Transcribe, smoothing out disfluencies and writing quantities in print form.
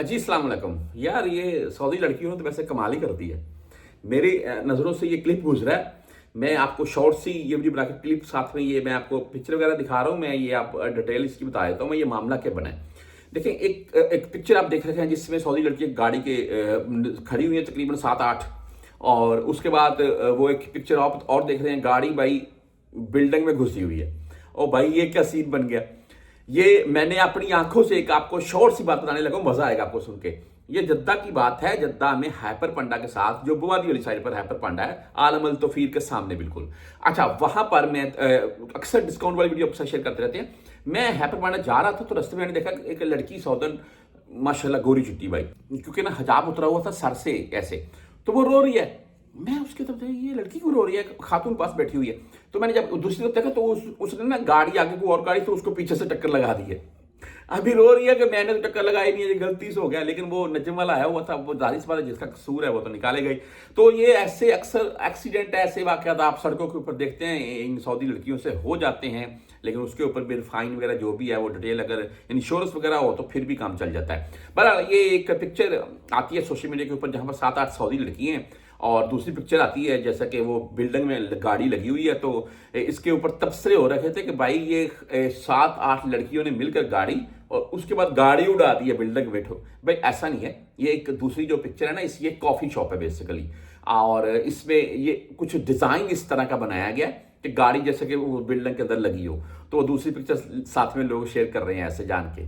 जी अस्सलाम वालेकुम। यार ये सऊदी लड़कियों ने तो वैसे कमाल ही कर दी है। मेरी नज़रों से ये क्लिप गुजरा है। मैं आपको शॉर्ट सी ये वीडियो बना के क्लिप साथ में ये मैं आपको पिक्चर वगैरह दिखा रहा हूँ। मैं ये आप डिटेल इसकी बता देता हूँ मैं ये मामला क्या बना है। देखिए एक पिक्चर आप देख रहे हैं जिसमें सऊदी लड़की एक गाड़ी के खड़ी हुई है तकरीबन 7-8 और उसके बाद वो एक पिक्चर आप और देख रहे हैं गाड़ी भाई बिल्डिंग में घुसी हुई है। और भाई ये क्या सीन बन गया। ये मैंने अपनी आंखों से एक आपको शॉर्ट सी बात बताने लगा, मजा आएगा आपको सुन के। ये जद्दा की बात है। जद्दा में हैपर पंडा के साथ जो बुवादी वाली साइड पर हैपर पंडा है, आलम अल तौफीर के सामने बिल्कुल। अच्छा, वहां पर मैं अक्सर डिस्काउंट वाली वीडियो अक्सर शेयर करते रहते हैं। मैं हैपर पंडा जा रहा था तो रास्ते में मैंने देखा एक लड़की सौदन माशाल्लाह गोरी चिट्टी भाई, क्योंकि ना हिजाब उतरा हुआ था सर से ऐसे, तो वो रो रही है। मैं उसके तरफ ये लड़की क्यों रो रही है, खातून पास बैठी हुई है। तो मैंने जब दूसरी तरफ देखा तो उसने ना गाड़ी आगे को और गाड़ी तो उसको पीछे से टक्कर लगा दी है। अभी रो रही है कि मैंने तो टक्कर लगाई नहीं है, ये गलती से हो गया। लेकिन वो नजम वाला है हुआ था, वो जाहिर सी बात है जिसका कसूर है वो तो निकाले गई। तो ये ऐसे अक्सर एक्सीडेंट ऐसे वाकयात आप सड़कों के ऊपर देखते हैं, इन सऊदी लड़कियों से हो जाते हैं। लेकिन उसके ऊपर भी फाइन वगैरह जो भी है वो डिटेल अगर इंश्योरेंस वगैरह हो तो फिर भी काम चल जाता है। बहरहाल ये एक पिक्चर आती है सोशल मीडिया के ऊपर जहां पर 7-8 सऊदी लड़की हैं और दूसरी पिक्चर आती है जैसा कि वो बिल्डिंग में गाड़ी लगी हुई है। तो इसके ऊपर तबसरे हो रखे थे कि भाई ये 7-8 लड़कियों ने मिलकर गाड़ी और उसके बाद गाड़ी उड़ा दी है बिल्डिंग में बैठो। भाई ऐसा नहीं है। ये एक दूसरी जो पिक्चर है ना, इस ये कॉफी शॉप है बेसिकली। और इसमें ये कुछ डिजाइन इस तरह का बनाया गया है कि गाड़ी जैसे कि वो बिल्डिंग के अंदर लगी हो। तो वो दूसरी पिक्चर साथ में लोग शेयर कर रहे हैं ऐसे जान के।